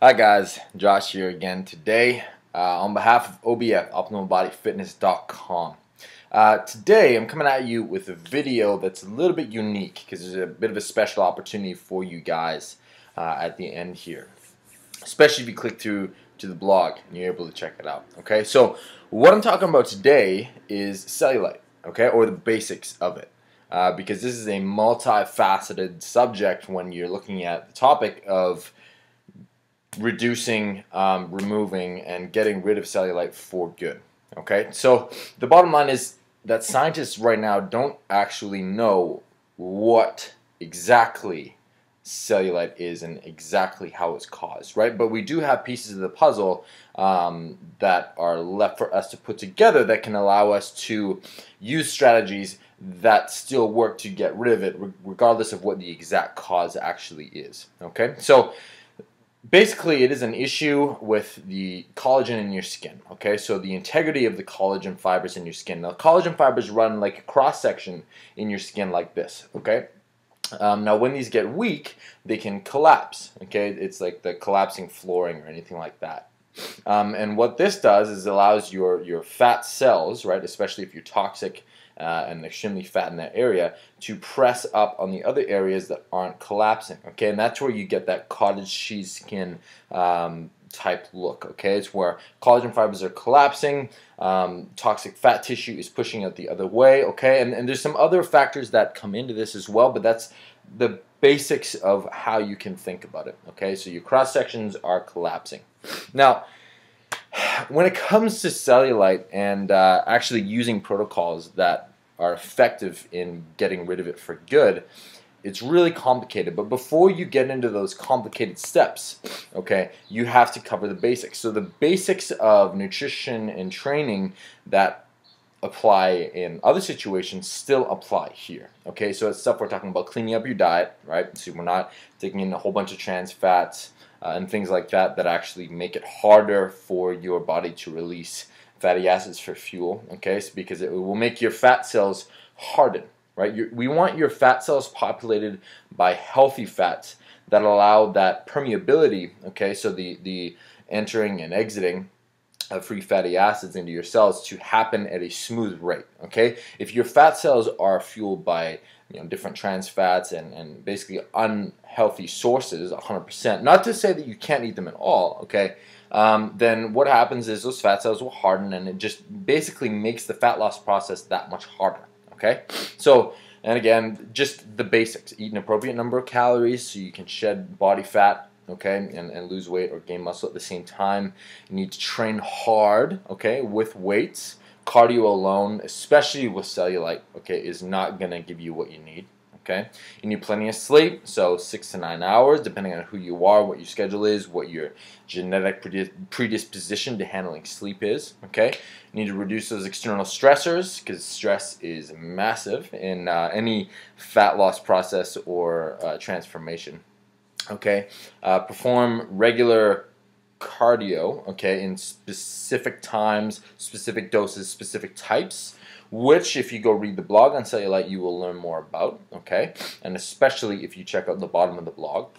Hi guys, Josh here again today on behalf of OBF, OptimalBodyFitness.com. Today I'm coming at you with a video that's a little bit unique because there's a bit of a special opportunity for you guys at the end here, especially if you click through to the blog and you're able to check it out. Okay, so what I'm talking about today is cellulite, okay, or the basics of it. Because this is a multifaceted subject when you're looking at the topic of reducing, removing, and getting rid of cellulite for good. Okay, so the bottom line is that scientists right now don't actually know what exactly cellulite is and exactly how it's caused, right? But we do have pieces of the puzzle that are left for us to put together that can allow us to use strategies that still work to get rid of it, regardless of what the exact cause actually is. Okay, so basically, it is an issue with the collagen in your skin, okay? So the integrity of the collagen fibers in your skin. Now, collagen fibers run like a cross-section in your skin like this, okay? Now, when these get weak, they can collapse, okay? It's like the collapsing flooring or anything like that. And what this does is allows your fat cells, right, especially if you're toxic and extremely fat in that area, to press up on the other areas that aren't collapsing, okay? And that's where you get that cottage cheese skin type look, okay? It's where collagen fibers are collapsing, toxic fat tissue is pushing out the other way, okay? And there's some other factors that come into this as well, but that's the basics of how you can think about it, okay? So your cross sections are collapsing. Now, when it comes to cellulite and actually using protocols that are effective in getting rid of it for good, it's really complicated. But before you get into those complicated steps, okay, you have to cover the basics. So the basics of nutrition and training that apply in other situations still apply here, okay? So it's stuff we're talking about cleaning up your diet, right? So we're not taking in a whole bunch of trans fats and things like that that actually make it harder for your body to release fatty acids for fuel, okay? So because it will make your fat cells harden, right? We want your fat cells populated by healthy fats that allow that permeability, okay? So the entering and exiting of free fatty acids into your cells to happen at a smooth rate, okay? If your fat cells are fueled by different trans fats and basically unhealthy sources 100%, not to say that you can't eat them at all, okay, then what happens is those fat cells will harden and it just basically makes the fat loss process that much harder, okay? So, and again, just the basics. Eat an appropriate number of calories so you can shed body fat, okay, and lose weight or gain muscle at the same time. You need to train hard, okay, with weights. Cardio alone, especially with cellulite, okay, is not going to give you what you need, okay? You need plenty of sleep, so 6 to 9 hours, depending on who you are, what your schedule is, what your genetic predisposition to handling sleep is, okay? You need to reduce those external stressors, because stress is massive in any fat loss process or transformation, okay? Perform regular cardio, okay, in specific times, specific doses, specific types, which if you go read the blog on cellulite you will learn more about, okay, and especially if you check out the bottom of the blog.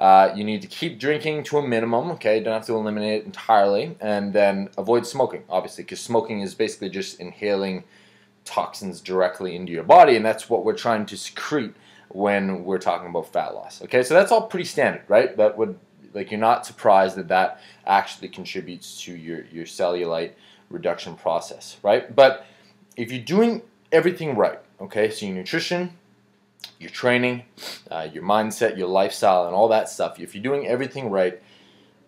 You need to keep drinking to a minimum, okay, don't have to eliminate it entirely, and then avoid smoking, obviously, because smoking is basically just inhaling toxins directly into your body, and that's what we're trying to secrete when we're talking about fat loss, okay, so that's all pretty standard, right? That would, like, you're not surprised that that actually contributes to your cellulite reduction process, right? But if you're doing everything right, okay, so your nutrition, your training, your mindset, your lifestyle, and all that stuff, if you're doing everything right,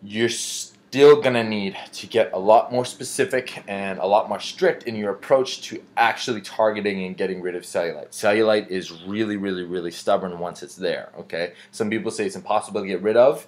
you're still going to need to get a lot more specific and a lot more strict in your approach to actually targeting and getting rid of cellulite. Cellulite is really, really, really stubborn once it's there, okay? Some people say it's impossible to get rid of.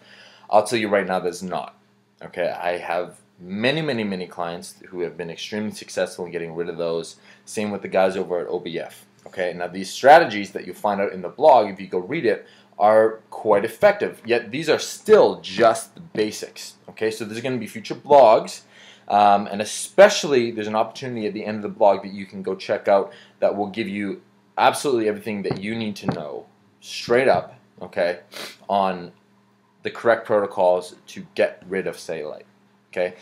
I'll tell you right now that it's not. Okay, I have many clients who have been extremely successful in getting rid of those. Same with the guys over at OBF. Okay, now these strategies that you'll find out in the blog, if you go read it, are quite effective. Yet these are still just the basics. Okay, so there's going to be future blogs, and especially there's an opportunity at the end of the blog that you can go check out that will give you absolutely everything that you need to know straight up, okay, on the correct protocols to get rid of cellulite. Okay,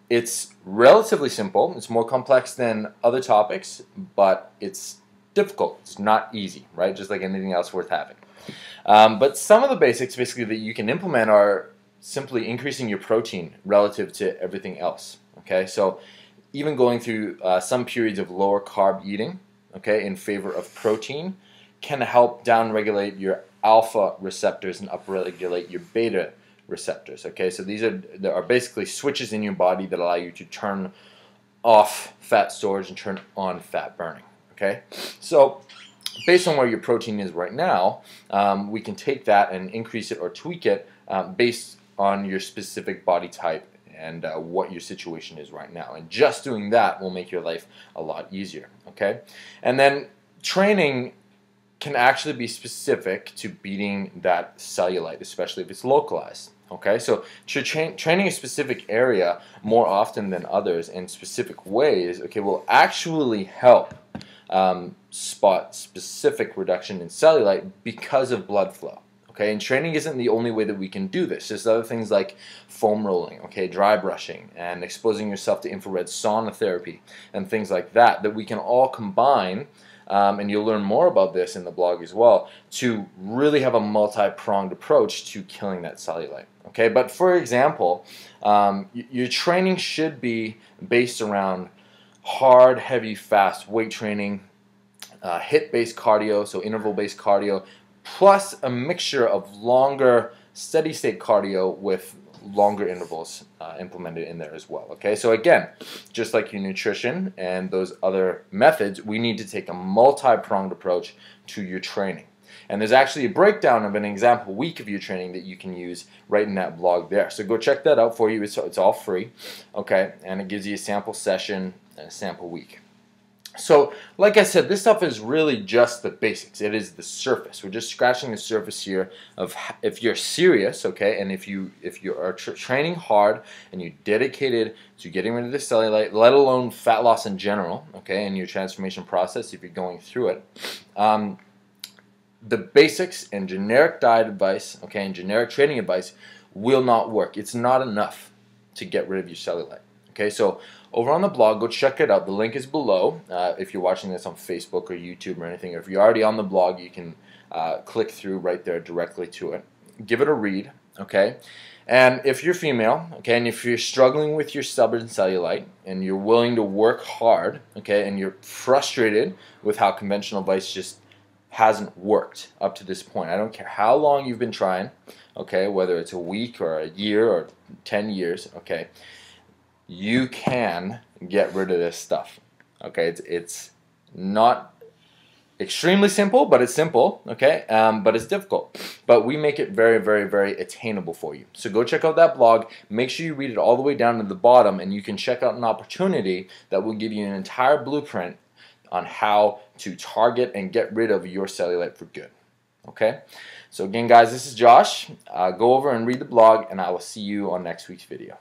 it's relatively simple. It's more complex than other topics, but it's difficult. It's not easy, right? Just like anything else worth having. But some of the basics basically that you can implement are simply increasing your protein relative to everything else. Okay, so even going through some periods of lower carb eating, okay, in favor of protein, can help downregulate your alpha receptors and upregulate your beta receptors. Okay, so there are basically switches in your body that allow you to turn off fat storage and turn on fat burning. Okay, so based on where your protein is right now, we can take that and increase it or tweak it based on your specific body type and what your situation is right now. And just doing that will make your life a lot easier. Okay, and then training can actually be specific to beating that cellulite, especially if it's localized. Okay, so training a specific area more often than others in specific ways, okay, will actually help spot specific reduction in cellulite because of blood flow. Okay, and training isn't the only way that we can do this. There's other things like foam rolling, okay, dry brushing, and exposing yourself to infrared sauna therapy and things like that that we can all combine. And you'll learn more about this in the blog as well, to really have a multi-pronged approach to killing that cellulite. Okay, but for example, your training should be based around hard, heavy, fast weight training, HIIT-based cardio, so interval-based cardio, plus a mixture of longer, steady-state cardio with longer intervals implemented in there as well. Okay, so again, just like your nutrition and those other methods, we need to take a multi-pronged approach to your training. And there's actually a breakdown of an example week of your training that you can use right in that blog there. So go check that out for you. It's all free, okay, and it gives you a sample session and a sample week. So, like I said, this stuff is really just the basics. It is the surface. We're just scratching the surface here of if you're serious, okay, and if you are training hard and you're dedicated to getting rid of the cellulite, let alone fat loss in general, okay, in your transformation process, if you're going through it, the basics and generic diet advice, okay, and generic training advice will not work. It's not enough to get rid of your cellulite. Okay, so over on the blog, go check it out. The link is below if you're watching this on Facebook or YouTube or anything. Or if you're already on the blog, you can click through right there directly to it. Give it a read, okay? And if you're female, okay, and if you're struggling with your stubborn cellulite and you're willing to work hard, okay, and you're frustrated with how conventional advice just hasn't worked up to this point. I don't care how long you've been trying, okay, whether it's a week or a year or 10 years, okay, you can get rid of this stuff. Okay, it's not extremely simple, but it's simple, okay, but it's difficult. But we make it very, very, very attainable for you. So go check out that blog. Make sure you read it all the way down to the bottom, and you can check out an opportunity that will give you an entire blueprint on how to target and get rid of your cellulite for good. Okay, so again, guys, this is Josh. Go over and read the blog, and I will see you on next week's video.